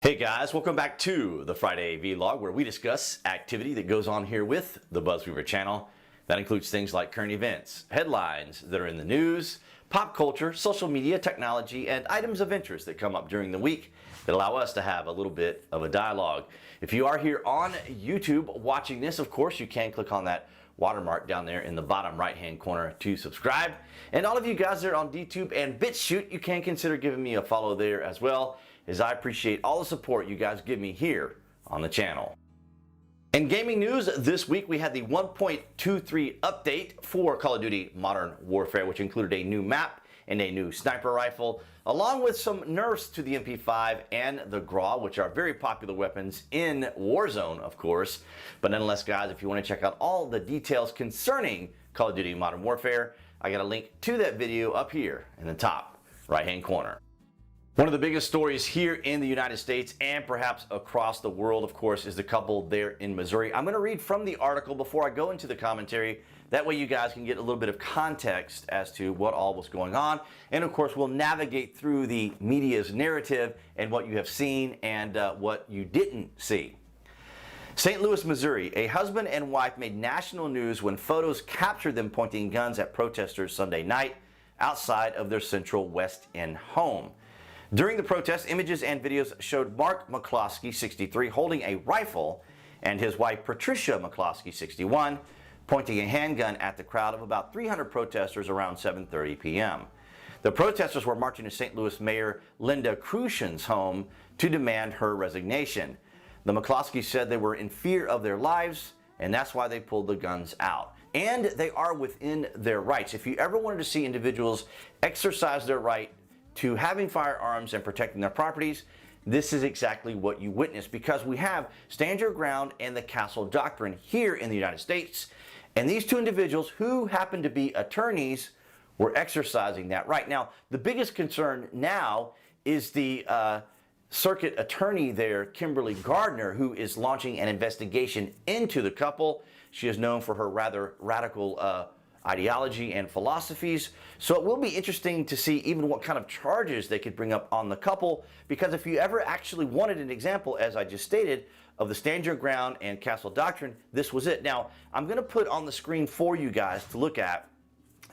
Hey guys, welcome back to the Friday Vlog, where we discuss activity that goes on here with the BuzWeaver channel. That includes things like current events, headlines that are in the news, pop culture, social media, technology, and items of interest that come up during the week that allow us to have a little bit of a dialogue. If you are here on YouTube watching this, of course, you can click on that watermark down there in the bottom right hand corner to subscribe. And all of you guys there on DTube and BitChute, you can consider giving me a follow there as well, as I appreciate all the support you guys give me here on the channel. In gaming news this week, we had the 1.23 update for Call of Duty Modern Warfare, which included a new map and a new sniper rifle, along with some nerfs to the MP5 and the GRAW, which are very popular weapons in Warzone, of course. But nonetheless, guys, if you want to check out all the details concerning Call of Duty Modern Warfare, I got a link to that video up here in the top right-hand corner. One of the biggest stories here in the United States and perhaps across the world, of course, is the couple there in Missouri. I'm going to read from the article before I go into the commentary. That way you guys can get a little bit of context as to what all was going on. And of course, we'll navigate through the media's narrative and what you have seen and what you didn't see. St. Louis, Missouri, a husband and wife made national news when photos captured them pointing guns at protesters Sunday night outside of their Central West End home. During the protest, images and videos showed Mark McCloskey, 63, holding a rifle, and his wife Patricia McCloskey, 61, pointing a handgun at the crowd of about 300 protesters around 7:30 p.m. The protesters were marching to St. Louis Mayor Linda Crucian's home to demand her resignation. The McCloskeys said they were in fear of their lives, and that's why they pulled the guns out. And they are within their rights. If you ever wanted to see individuals exercise their right to having firearms and protecting their properties, this is exactly what you witness, because we have stand your ground and the castle doctrine here in the United States, and these two individuals who happen to be attorneys were exercising that right. Now, the biggest concern now is the circuit attorney there, Kimberly Gardner, who is launching an investigation into the couple. She is known for her rather radical ideology and philosophies. So it will be interesting to see even what kind of charges they could bring up on the couple, because if you ever actually wanted an example, as I just stated, of the stand your ground and castle doctrine, this was it. Now, I'm going to put on the screen for you guys to look at.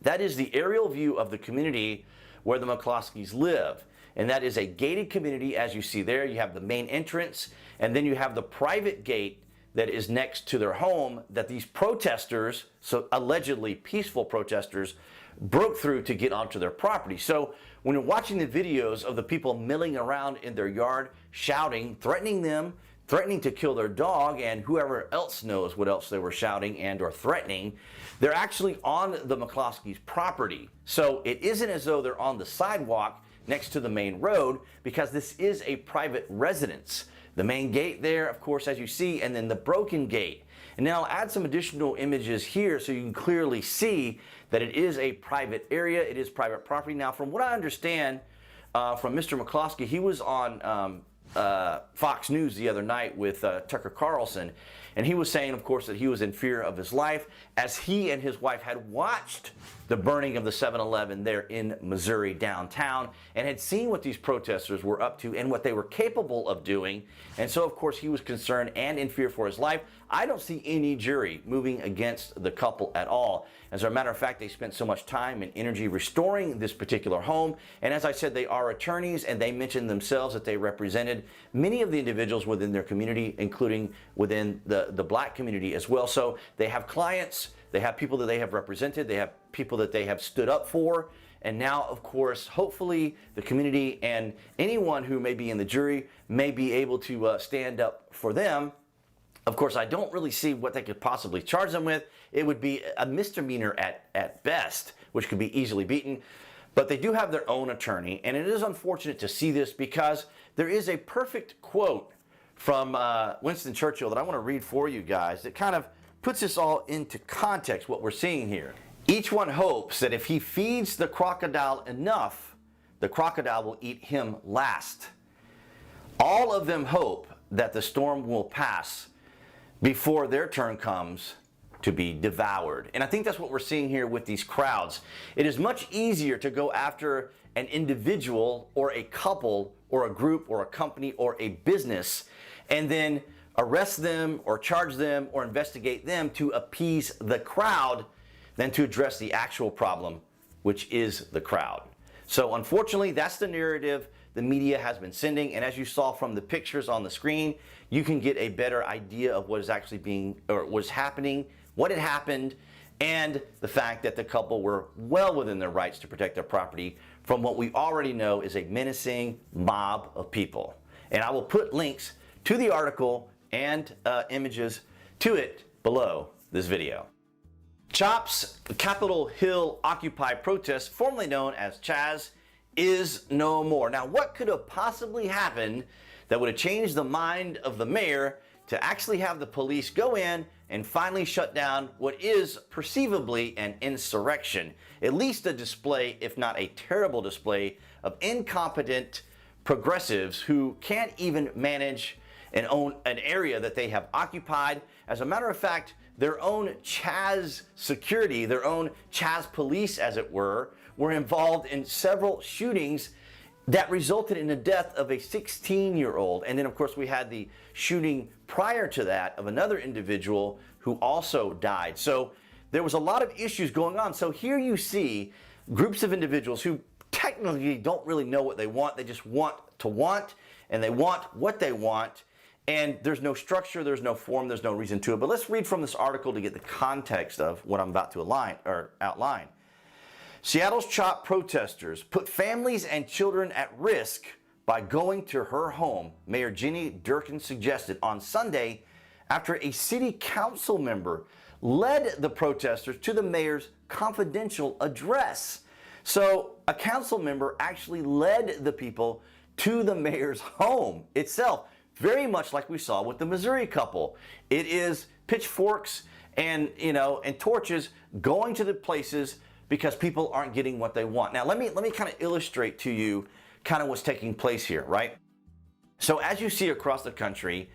That is the aerial view of the community where the McCloskeys live. And that is a gated community, as you see there. You have the main entrance, and then you have the private gate that is next to their home that these protesters, so allegedly peaceful protesters, broke through to get onto their property. So when you're watching the videos of the people milling around in their yard, shouting, threatening them, threatening to kill their dog, and whoever else knows what else they were shouting and or threatening, they're actually on the McCloskeys' property. So it isn't as though they're on the sidewalk next to the main road, because this is a private residence. The main gate there, of course, as you see, and then the broken gate. And now I'll add some additional images here so you can clearly see that it is a private area, it is private property. Now, from what I understand from Mr. McCloskey, he was on Fox News the other night with Tucker Carlson, and he was saying, of course, that he was in fear of his life as he and his wife had watched the burning of the 7-Eleven there in Missouri downtown and had seen what these protesters were up to and what they were capable of doing. And so, of course, he was concerned and in fear for his life. I don't see any jury moving against the couple at all. As a matter of fact, they spent so much time and energy restoring this particular home. And as I said, they are attorneys, and they mentioned themselves that they represented many of the individuals within their community, including within the black community as well. So they have clients, they have people that they have represented, they have people that they have stood up for. And now, of course, hopefully the community and anyone who may be in the jury may be able to stand up for them. Of course, I don't really see what they could possibly charge them with. It would be a misdemeanor at best, which could be easily beaten. But they do have their own attorney, and it is unfortunate to see this, because there is a perfect quote from Winston Churchill that I want to read for you guys that kind of puts this all into context, what we're seeing here. Each one hopes that if he feeds the crocodile enough, the crocodile will eat him last. All of them hope that the storm will pass before their turn comes to be devoured. And I think that's what we're seeing here with these crowds. It is much easier to go after an individual or a couple or a group or a company or a business and then arrest them or charge them or investigate them to appease the crowd than to address the actual problem, which is the crowd. So unfortunately, that's the narrative the media has been sending, and as you saw from the pictures on the screen, you can get a better idea of what is actually being, or was happening, what had happened, and the fact that the couple were well within their rights to protect their property from what we already know is a menacing mob of people. And I will put links to the article and images to it below this video. CHOP's Capitol Hill Occupy protest, formerly known as CHAZ, is no more. Now, what could have possibly happened that would have changed the mind of the mayor to actually have the police go in and finally shut down what is perceivably an insurrection? At least a display, if not a terrible display, of incompetent progressives who can't even manage and own an area that they have occupied. As a matter of fact, their own CHAZ security, their own CHAZ police, as it were involved in several shootings that resulted in the death of a 16-year-old. And then, of course, we had the shooting prior to that of another individual who also died. So there was a lot of issues going on. So here you see groups of individuals who technically don't really know what they want. They just want to want, and they want what they want. And there's no structure, there's no form, there's no reason to it. But let's read from this article to get the context of what I'm about to outline. Seattle's CHOP protesters put families and children at risk by going to her home, Mayor Jenny Durkan suggested on Sunday after a city council member led the protesters to the mayor's confidential address. So a council member actually led the people to the mayor's home itself, very much like we saw with the Missouri couple. It is pitchforks and torches going to the places because people aren't getting what they want. Now let me kind of illustrate to you kind of what's taking place here, right? So as you see across the country,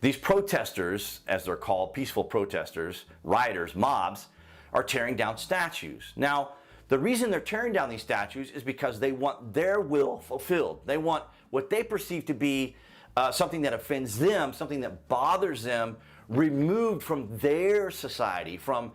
these protesters, as they're called, peaceful protesters, rioters, mobs, are tearing down statues. Now, the reason they're tearing down these statues is because they want their will fulfilled. They want what they perceive to be something that offends them, something that bothers them, removed from their society, from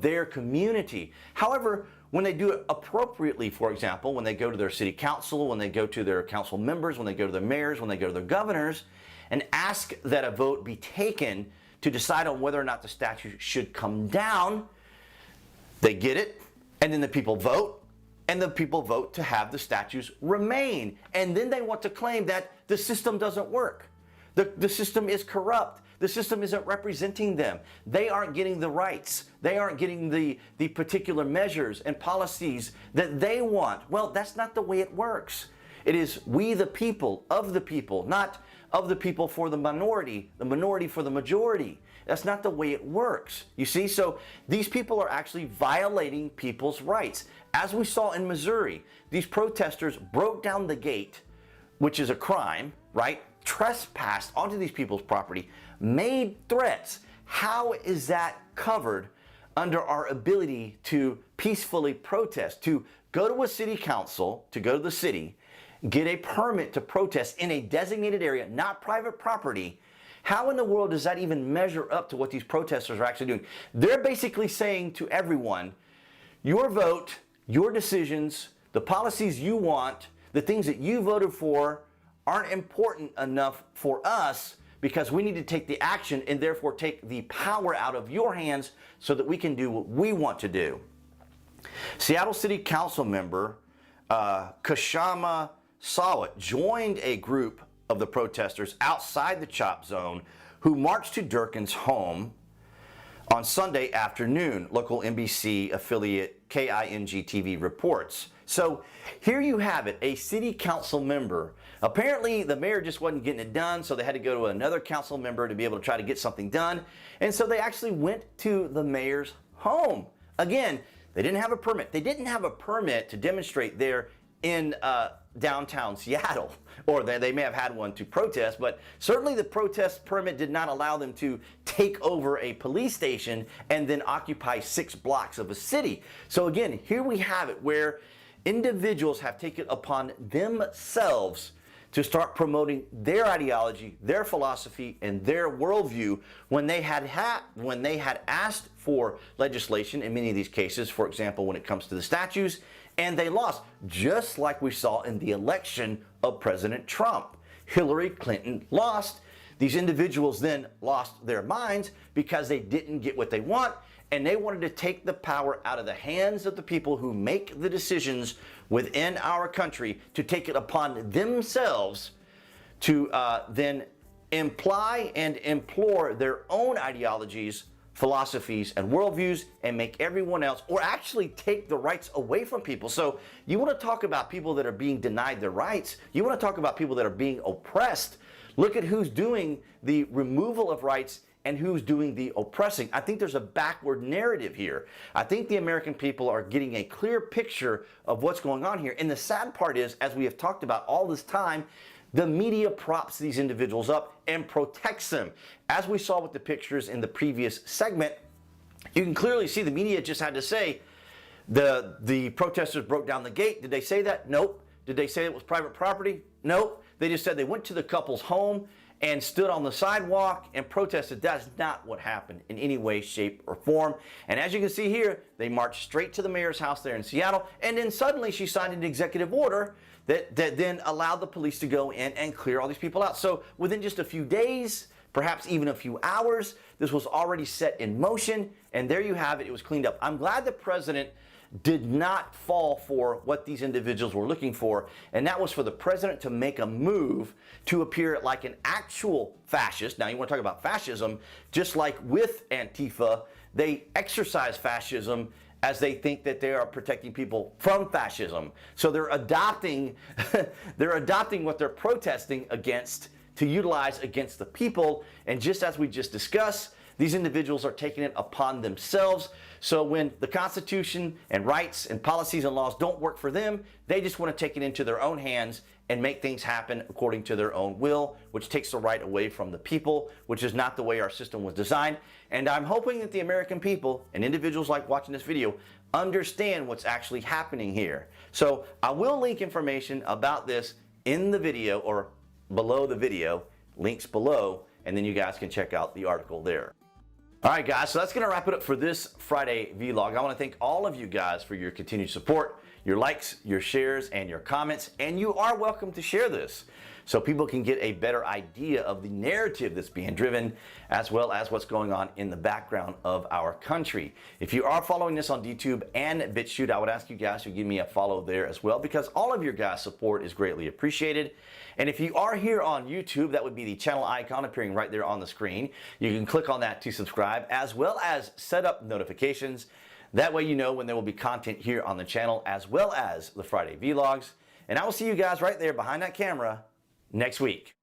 their community. However, when they do it appropriately, for example, when they go to their city council, when they go to their council members, when they go to their mayors, when they go to their governors, and ask that a vote be taken to decide on whether or not the statue should come down, they get it, and then the people vote, and the people vote to have the statues remain. And then they want to claim that the system doesn't work. The system is corrupt. The system isn't representing them. They aren't getting the rights. They aren't getting the particular measures and policies that they want. Well, that's not the way it works. It is we the people, of the people, not of the people for the minority for the majority. That's not the way it works. You see, so these people are actually violating people's rights. As we saw in Missouri, these protesters broke down the gate, which is a crime, right? Trespassed onto these people's property, made threats. How is that covered under our ability to peacefully protest, to go to a city council, to go to the city, get a permit to protest in a designated area, not private property? How in the world does that even measure up to what these protesters are actually doing? They're basically saying to everyone, your vote, your decisions, the policies you want, the things that you voted for aren't important enough for us because we need to take the action and therefore take the power out of your hands so that we can do what we want to do. Seattle City Council member Kshama Sawant joined a group of the protesters outside the CHOP zone who marched to Durkan's home on Sunday afternoon, local NBC affiliate KING TV reports. So here you have it, a city council member. Apparently the mayor just wasn't getting it done, so they had to go to another council member to be able to try to get something done. And so they actually went to the mayor's home. Again, they didn't have a permit. They didn't have a permit to demonstrate there in downtown Seattle, or they may have had one to protest, but certainly the protest permit did not allow them to take over a police station and then occupy 6 blocks of a city. So again, here we have it where individuals have taken upon themselves to start promoting their ideology, their philosophy, and their worldview when they had asked for legislation in many of these cases, for example, when it comes to the statues, and they lost, just like we saw in the election of President Trump. Hillary Clinton lost. These individuals then lost their minds because they didn't get what they want, and they wanted to take the power out of the hands of the people who make the decisions within our country, to take it upon themselves to then imply and implore their own ideologies, philosophies, and worldviews, and make everyone else, or actually take the rights away from people. So you want to talk about people that are being denied their rights, you want to talk about people that are being oppressed. Look at who's doing the removal of rights and who's doing the oppressing. I think there's a backward narrative here. I think the American people are getting a clear picture of what's going on here. And the sad part is, as we have talked about all this time, the media props these individuals up and protects them. As we saw with the pictures in the previous segment, you can clearly see the media just had to say the protesters broke down the gate. Did they say that? Nope. Did they say it was private property? Nope. They just said they went to the couple's home and stood on the sidewalk and protested. That's not what happened in any way, shape, or form. And as you can see here, they marched straight to the mayor's house there in Seattle, and then suddenly she signed an executive order that then allowed the police to go in and clear all these people out. So within just a few days, perhaps even a few hours, this was already set in motion, and there you have it. It was cleaned up. I'm glad the president did not fall for what these individuals were looking for, and that was for the president to make a move to appear like an actual fascist. Now, you want to talk about fascism, just like with Antifa, they exercise fascism as they think that they are protecting people from fascism. So they're adopting what they're protesting against to utilize against the people. And just as we just discussed, these individuals are taking it upon themselves. So when the Constitution and rights and policies and laws don't work for them, they just want to take it into their own hands and make things happen according to their own will, which takes the right away from the people, which is not the way our system was designed. And I'm hoping that the American people and individuals like watching this video understand what's actually happening here. So I will link information about this in the video or below the video, links below, and then you guys can check out the article there. All right, guys, so that's going to wrap it up for this Friday vlog. I want to thank all of you guys for your continued support, your likes, your shares, and your comments. And you are welcome to share this so people can get a better idea of the narrative that's being driven, as well as what's going on in the background of our country. If you are following this on YouTube and BitChute, I would ask you guys to give me a follow there as well, because all of your guys' support is greatly appreciated. And if you are here on YouTube, that would be the channel icon appearing right there on the screen. You can click on that to subscribe, as well as set up notifications. That way you know when there will be content here on the channel, as well as the Friday vlogs. And I will see you guys right there behind that camera next week.